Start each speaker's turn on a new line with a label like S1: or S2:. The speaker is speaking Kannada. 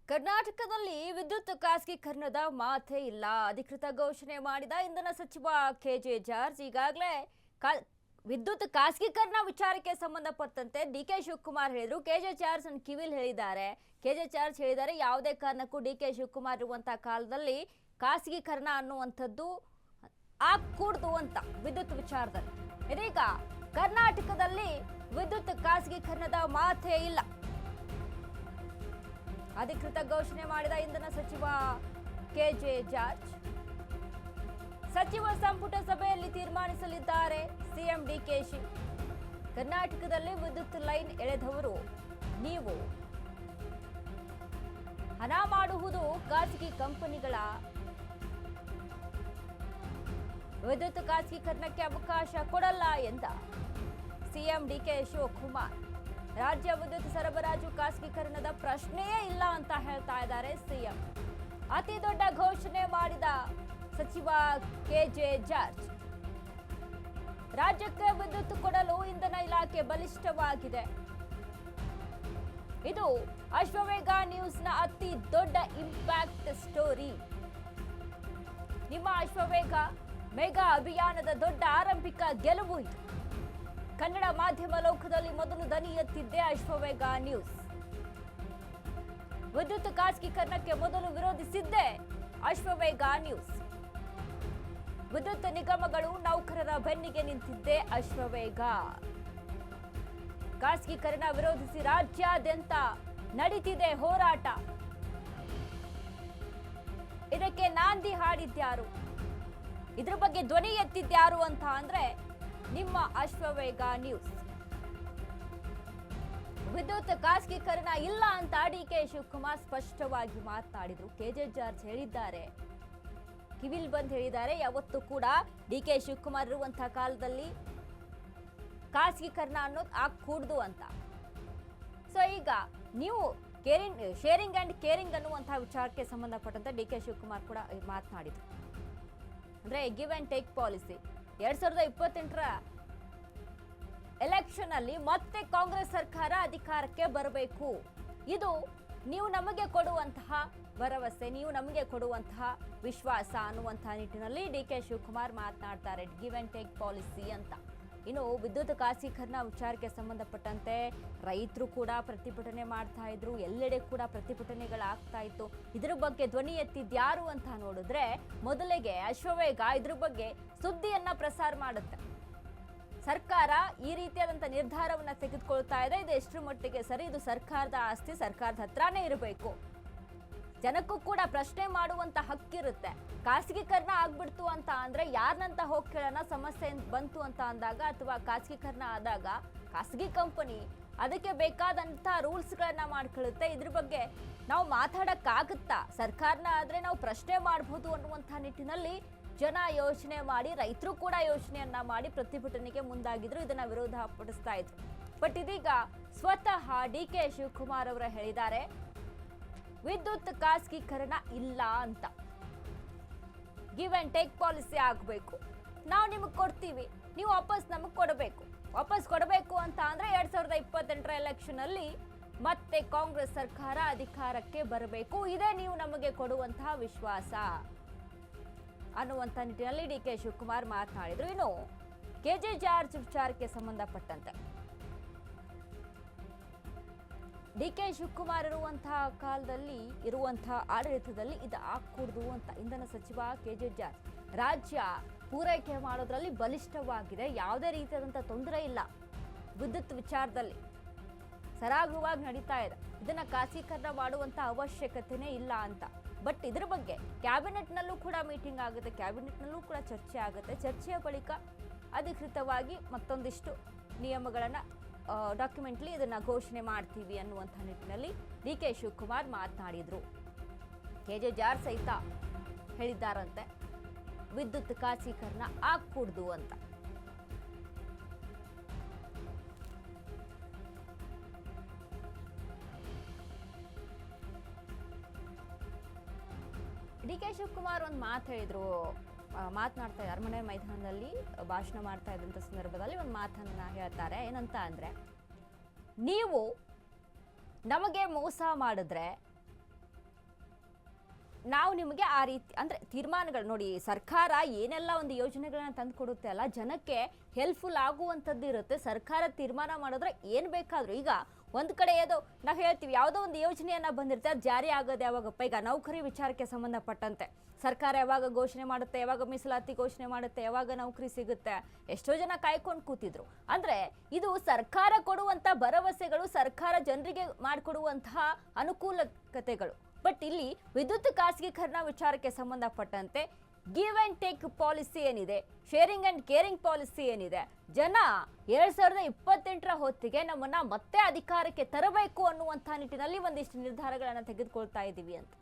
S1: ಕರ್ನಾಟಕದಲ್ಲಿ ವಿದ್ಯುತ್ ಖಾಸಗೀಕರಣದ ಮಾತೇ ಇಲ್ಲ. ಅಧಿಕೃತ ಘೋಷಣೆ ಮಾಡಿದ ಇಂಧನ ಸಚಿವ ಕೆಜೆ ಜಾರ್ಜ್ ಈಗಾಗಲೇ ವಿದ್ಯುತ್ ಖಾಸಗೀಕರಣ ವಿಚಾರಕ್ಕೆ ಸಂಬಂಧಪಟ್ಟಂತೆ ಡಿಕೆ ಶಿವಕುಮಾರ್ ಹೇಳಿದ್ರು. ಕೆಜೆ ಜಾರ್ಜ್ ಕಿವಿಲ್ ಹೇಳಿದ್ದಾರೆ. ಕೆಜೆ ಜಾರ್ಜ್ ಹೇಳಿದ್ದಾರೆ, ಯಾವುದೇ ಕಾರಣಕ್ಕೂ ಡಿಕೆ ಶಿವಕುಮಾರ್ ಇರುವಂತಹ ಕಾಲದಲ್ಲಿ ಖಾಸಗೀಕರಣ ಅನ್ನುವಂಥದ್ದು ಆಗ್ಕೂಡ್ದು ಅಂತ ವಿದ್ಯುತ್ ವಿಚಾರದಲ್ಲಿ. ಇದೀಗ ಕರ್ನಾಟಕದಲ್ಲಿ ವಿದ್ಯುತ್ ಖಾಸಗೀಕರಣದ ಮಾತೇ ಇಲ್ಲ. ಅಧಿಕೃತ ಘೋಷಣೆ ಮಾಡಿದ ಇಂಧನ ಸಚಿವ ಕೆಜೆ ಜಾರ್ಜ್ ಸಚಿವ ಸಂಪುಟ ಸಭೆಯಲ್ಲಿ ತೀರ್ಮಾನಿಸಲಿದ್ದಾರೆ ಸಿಎಂ ಡಿಕೆಶಿ. ಕರ್ನಾಟಕದಲ್ಲಿ ವಿದ್ಯುತ್ ಲೈನ್ ಎಳೆದವರು ನೀವು, ಹಣ ಮಾಡುವುದು ಖಾಸಗಿ ಕಂಪನಿಗಳ, ವಿದ್ಯುತ್ ಖಾಸಗೀಕರಣಕ್ಕೆ ಅವಕಾಶ ಕೊಡಲ್ಲ ಎಂದ ಸಿಎಂ ಡಿಕೆ ಶಿವಕುಮಾರ್. ರಾಜ್ಯ ವಿದ್ಯುತ್ ಸರಬರಾಜು ಖಾಸಗೀಕರಣದ ಪ್ರಶ್ನೆಯೇ ಇಲ್ಲ ಅಂತ ಹೇಳ್ತಾ ಇದ್ದಾರೆ ಸಿಎಂ. ಅತಿ ದೊಡ್ಡ ಘೋಷಣೆ ಮಾಡಿದ ಸಚಿವ ಕೆಜೆ ಜಾರ್ಜ್. ರಾಜ್ಯಕ್ಕೆ ವಿದ್ಯುತ್ ಕೊಡಲು ಇಂಧನ ಇಲಾಖೆ ಬಲಿಷ್ಠವಾಗಿದೆ. ಇದು ಅಶ್ವವೇಗ ನ್ಯೂಸ್ನ ಅತಿ ದೊಡ್ಡ ಇಂಪ್ಯಾಕ್ಟ್ ಸ್ಟೋರಿ. ನಿಮ್ಮ ಅಶ್ವವೇಗ ಮೆಗಾ ಅಭಿಯಾನದ ದೊಡ್ಡ ಆರಂಭಿಕ ಗೆಲುವು ಇದು. ಕನ್ನಡ ಮಾಧ್ಯಮ ಲೋಕದಲ್ಲಿ ಮೊದಲು ದನಿ ಎತ್ತಿದ್ದೆ ಅಶ್ವವೇಗ ನ್ಯೂಸ್. ವಿದ್ಯುತ್ ಖಾಸಗೀಕರಣಕ್ಕೆ ಮೊದಲು ವಿರೋಧಿಸಿದ್ದೆ ಅಶ್ವವೇಗ ನ್ಯೂಸ್. ವಿದ್ಯುತ್ ನಿಗಮಗಳು ನೌಕರರ ಬೆನ್ನಿಗೆ ನಿಂತಿದ್ದೆ ಅಶ್ವವೇಗ. ಖಾಸಗೀಕರಣ ವಿರೋಧಿಸಿ ರಾಜ್ಯಾದ್ಯಂತ ನಡೀತಿದೆ ಹೋರಾಟ. ಇದಕ್ಕೆ ನಾಂದಿ ಹಾಡಿದ್ಯಾರು, ಇದ್ರ ಬಗ್ಗೆ ಧ್ವನಿ ಎತ್ತಿದ್ಯಾರು ಅಂತ ಅಂದ್ರೆ ನಿಮ್ಮ ಅಶ್ವವೇಗ ನ್ಯೂಸ್. ವಿದ್ಯುತ್ ಖಾಸಗೀಕರಣ ಇಲ್ಲ ಅಂತ ಡಿಕೆ ಶಿವಕುಮಾರ್ ಸ್ಪಷ್ಟವಾಗಿ ಮಾತನಾಡಿದ್ರು. ಕೆಜೆ ಜಾರ್ಜ್ ಹೇಳಿದ್ದಾರೆ, ಕಿವಿಲ್ ಬಂದ್ ಹೇಳಿದ್ದಾರೆ, ಯಾವತ್ತೂ ಕೂಡ ಡಿಕೆ ಶಿವಕುಮಾರ್ ಇರುವಂತಹ ಕಾಲದಲ್ಲಿ ಖಾಸಗೀಕರಣ ಅನ್ನೋದು ಆಗ್ಕೂಡ್ದು ಅಂತ. ಸೊ ಈಗ ನೀವು ಶೇರಿಂಗ್ ಅಂಡ್ ಕೇರಿಂಗ್ ಅನ್ನುವಂತಹ ವಿಚಾರಕ್ಕೆ ಸಂಬಂಧಪಟ್ಟಂತೆ ಡಿಕೆ ಶಿವಕುಮಾರ್ ಕೂಡ ಮಾತನಾಡಿದ್ರು. ಅಂದ್ರೆ ಗಿವ್ ಅಂಡ್ ಟೇಕ್ ಪಾಲಿಸಿ. 2028ರ ಎಲೆಕ್ಷನ್ ಅಲ್ಲಿ ಮತ್ತೆ ಕಾಂಗ್ರೆಸ್ ಸರ್ಕಾರ ಅಧಿಕಾರಕ್ಕೆ ಬರಬೇಕು. ಇದು ನೀವು ನಮಗೆ ಕೊಡುವಂತಹ ಭರವಸೆ, ನೀವು ನಮಗೆ ಕೊಡುವಂತಹ ವಿಶ್ವಾಸ ಅನ್ನುವಂತಹ ನಿಟ್ಟಿನಲ್ಲಿ ಡಿಕೆ ಶಿವಕುಮಾರ್ ಮಾತನಾಡ್ತಾರೆ. ಗಿವ್ ಅಂಡ್ ಟೇಕ್ ಪಾಲಿಸಿ ಅಂತ. ಇನ್ನು ವಿದ್ಯುತ್ ಖಾಸಗೀಕರಣ ವಿಚಾರಕ್ಕೆ ಸಂಬಂಧಪಟ್ಟಂತೆ ರೈತರು ಕೂಡ ಪ್ರತಿಭಟನೆ ಮಾಡ್ತಾ ಇದ್ರು. ಎಲ್ಲೆಡೆ ಕೂಡ ಪ್ರತಿಭಟನೆಗಳಾಗ್ತಾ ಇತ್ತು. ಇದ್ರ ಬಗ್ಗೆ ಧ್ವನಿ ಎತ್ತಿದ್ಯಾರು ಅಂತ ನೋಡಿದ್ರೆ ಮೊದಲಿಗೆ ಅಶ್ವವೇಗ ಇದ್ರ ಬಗ್ಗೆ ಸುದ್ದಿಯನ್ನ ಪ್ರಸಾರ ಮಾಡುತ್ತೆ. ಸರ್ಕಾರ ಈ ರೀತಿಯಾದಂತಹ ನಿರ್ಧಾರವನ್ನ ತೆಗೆದುಕೊಳ್ತಾ ಇದೆ, ಇದು ಎಷ್ಟರ ಮಟ್ಟಿಗೆ ಸರಿ, ಇದು ಸರ್ಕಾರದ ಆಸ್ತಿ, ಸರ್ಕಾರದ ಹತ್ರನೇ ಇರಬೇಕು, ಜನಕ್ಕೂ ಕೂಡ ಪ್ರಶ್ನೆ ಮಾಡುವಂತ ಹಕ್ಕಿರುತ್ತೆ. ಖಾಸಗೀಕರಣ ಆಗ್ಬಿಡ್ತು ಅಂತ ಅಂದ್ರೆ ಯಾರನ್ನಂತ ಹೋಗಿ ಕೇಳೋಣ, ಸಮಸ್ಯೆ ಬಂತು ಅಂತ ಅಂದಾಗ ಅಥವಾ ಖಾಸಗೀಕರಣ ಆದಾಗ ಖಾಸಗಿ ಕಂಪನಿ ಅದಕ್ಕೆ ಬೇಕಾದಂತ ರೂಲ್ಸ್ಗಳನ್ನ ಮಾಡ್ಕೊಳ್ಳುತ್ತೆ. ಇದ್ರ ಬಗ್ಗೆ ನಾವು ಮಾತಾಡಕ್ಕಾಗುತ್ತಾ, ಸರ್ಕಾರನ ಆದ್ರೆ ನಾವು ಪ್ರಶ್ನೆ ಮಾಡಬಹುದು ಅನ್ನುವಂಥ ನಿಟ್ಟಿನಲ್ಲಿ ಜನ ಯೋಚನೆ ಮಾಡಿ, ರೈತರು ಕೂಡ ಯೋಚನೆಯನ್ನ ಮಾಡಿ ಪ್ರತಿಭಟನೆಗೆ ಮುಂದಾಗಿದ್ರು. ಇದನ್ನ ವಿರೋಧ ಪಡಿಸ್ತಾ ಇದ್ರು. ಬಟ್ ಇದೀಗ ಸ್ವತಃ ಡಿಕೆ ಶಿವಕುಮಾರ್ ಅವರು ಹೇಳಿದ್ದಾರೆ, ವಿದ್ಯುತ್ ಖಾಸಗೀಕರಣ ಇಲ್ಲ ಅಂತ. ಗಿವ್ ಅಂಡ್ ಟೇಕ್ ಪಾಲಿಸಿ ಆಗಬೇಕು. ನಾವು ನಿಮಗೆ ಕೊಡ್ತೀವಿ, ನೀವು ವಾಪಸ್ ನಮಗೆ ಕೊಡಬೇಕು. ವಾಪಸ್ ಕೊಡಬೇಕು ಅಂತ ಅಂದ್ರೆ 2028ರ ಎಲೆಕ್ಷನ್ ಅಲ್ಲಿ ಮತ್ತೆ ಕಾಂಗ್ರೆಸ್ ಸರ್ಕಾರ ಅಧಿಕಾರಕ್ಕೆ ಬರಬೇಕು. ಇದೇ ನೀವು ನಮಗೆ ಕೊಡುವಂತಹ ವಿಶ್ವಾಸ ಅನ್ನುವಂಥ ನಿಟ್ಟಿನಲ್ಲಿ ಡಿಕೆ ಶಿವಕುಮಾರ್ ಮಾತನಾಡಿದ್ರು. ಇನ್ನು ಕೆಜೆ ಜಾರ್ಜ್ ವಿಚಾರಕ್ಕೆ ಸಂಬಂಧಪಟ್ಟಂತೆ ಡಿಕೆ ಶಿವಕುಮಾರ್ ಇರುವಂತಹ ಕಾಲದಲ್ಲಿ ಇರುವಂತಹ ಆಡಳಿತದಲ್ಲಿ ಇದು ಆಗ್ಕೂಡ್ದು ಅಂತ ಇಂಧನ ಸಚಿವ ಕೆಜೆ ಜಾರ್ಜ್. ರಾಜ್ಯ ಪೂರೈಕೆ ಮಾಡೋದ್ರಲ್ಲಿ ಬಲಿಷ್ಠವಾಗಿದೆ, ಯಾವುದೇ ರೀತಿಯಾದಂಥ ತೊಂದರೆ ಇಲ್ಲ, ವಿದ್ಯುತ್ ವಿಚಾರದಲ್ಲಿ ಸರಾಗವಾಗಿ ನಡೀತಾ ಇದೆ, ಇದನ್ನ ಖಾಸಗೀಕರಣ ಮಾಡುವಂತ ಅವಶ್ಯಕತೆನೇ ಇಲ್ಲ ಅಂತ. ಬಟ್ ಇದ್ರ ಬಗ್ಗೆ ಕ್ಯಾಬಿನೆಟ್ನಲ್ಲೂ ಕೂಡ ಮೀಟಿಂಗ್ ಆಗುತ್ತೆ, ಕ್ಯಾಬಿನೆಟ್ನಲ್ಲೂ ಕೂಡ ಚರ್ಚೆ ಆಗುತ್ತೆ. ಚರ್ಚೆಯ ಬಳಿಕ ಅಧಿಕೃತವಾಗಿ ಮತ್ತೊಂದಿಷ್ಟು ನಿಯಮಗಳನ್ನು ಡಾಕ್ಯುಮೆಂಟ್ಲಿ ಇದನ್ನ ಘೋಷಣೆ ಮಾಡ್ತೀವಿ ಅನ್ನುವಂಥ ನಿಟ್ಟಿನಲ್ಲಿ ಡಿಕೆ ಶಿವಕುಮಾರ್ ಮಾತನಾಡಿದ್ರು. ಕೆಜೆ ಜಾರ್ಜ್ ಸಹಿತ ಹೇಳಿದ್ದಾರಂತೆ, ವಿದ್ಯುತ್ ಖಾಸಗೀಕರಣ ಆಗ್ಕೂಡ್ದು ಅಂತ. ಡಿಕೆ ಶಿವಕುಮಾರ್ ಒಂದು ಮಾತು ಹೇಳಿದ್ರು, ಮಾತನಾಡ್ತಾ ಅರಮನೆ ಮೈದಾನದಲ್ಲಿ ಭಾಷಣ ಮಾಡ್ತಾ ಇದ್ದಂಥ ಸಂದರ್ಭದಲ್ಲಿ ಒಂದು ಮಾತನ್ನ ಹೇಳ್ತಾರೆ. ಏನಂತ ಅಂದ್ರೆ, ನೀವು ನಮಗೆ ಮೋಸ ಮಾಡಿದ್ರೆ ನಾವು ನಿಮಗೆ ಆ ರೀತಿ ಅಂದರೆ ತೀರ್ಮಾನಗಳು ನೋಡಿ, ಸರ್ಕಾರ ಏನೆಲ್ಲ ಒಂದು ಯೋಜನೆಗಳನ್ನ ತಂದು ಕೊಡುತ್ತೆ ಅಲ್ಲ, ಜನಕ್ಕೆ ಹೆಲ್ಪ್ಫುಲ್ ಆಗುವಂಥದ್ದು ಇರುತ್ತೆ. ಸರ್ಕಾರ ತೀರ್ಮಾನ ಮಾಡಿದ್ರೆ ಏನು ಬೇಕಾದರೂ, ಈಗ ಒಂದು ಕಡೆ ಏದೋ ನಾವು ಹೇಳ್ತೀವಿ ಯಾವುದೋ ಒಂದು ಯೋಜನೆಯನ್ನು ಬಂದಿರುತ್ತೆ, ಅದು ಜಾರಿ ಆಗೋದು ಯಾವಾಗಪ್ಪ? ಈಗ ನೌಕರಿ ವಿಚಾರಕ್ಕೆ ಸಂಬಂಧಪಟ್ಟಂತೆ ಸರ್ಕಾರ ಯಾವಾಗ ಘೋಷಣೆ ಮಾಡುತ್ತೆ, ಯಾವಾಗ ಮೀಸಲಾತಿ ಘೋಷಣೆ ಮಾಡುತ್ತೆ, ಯಾವಾಗ ನೌಕರಿ ಸಿಗುತ್ತೆ, ಎಷ್ಟೋ ಜನ ಕಾಯ್ಕೊಂಡು ಕೂತಿದ್ರು. ಅಂದರೆ ಇದು ಸರ್ಕಾರ ಕೊಡುವಂಥ ಭರವಸೆಗಳು, ಸರ್ಕಾರ ಜನರಿಗೆ ಮಾಡಿಕೊಡುವಂತಹ ಅನುಕೂಲತೆಗಳು. ಬಟ್ ಇಲ್ಲಿ ವಿದ್ಯುತ್ ಖಾಸಗೀಕರಣ ವಿಚಾರಕ್ಕೆ ಸಂಬಂಧಪಟ್ಟಂತೆ ಗಿವ್ ಆ್ಯಂಡ್ ಟೇಕ್ ಪಾಲಿಸಿ ಏನಿದೆ, ಶೇರಿಂಗ್ ಆ್ಯಂಡ್ ಕೇರಿಂಗ್ ಪಾಲಿಸಿ ಏನಿದೆ, ಜನ 2028ರ ಹೊತ್ತಿಗೆ ನಮ್ಮನ್ನ ಮತ್ತೆ ಅಧಿಕಾರಕ್ಕೆ ತರಬೇಕು ಅನ್ನುವಂಥ ನಿಟ್ಟಿನಲ್ಲಿ ಒಂದಿಷ್ಟು ನಿರ್ಧಾರಗಳನ್ನು ತೆಗೆದುಕೊಳ್ತಾ ಇದ್ದೀವಿ ಅಂತ.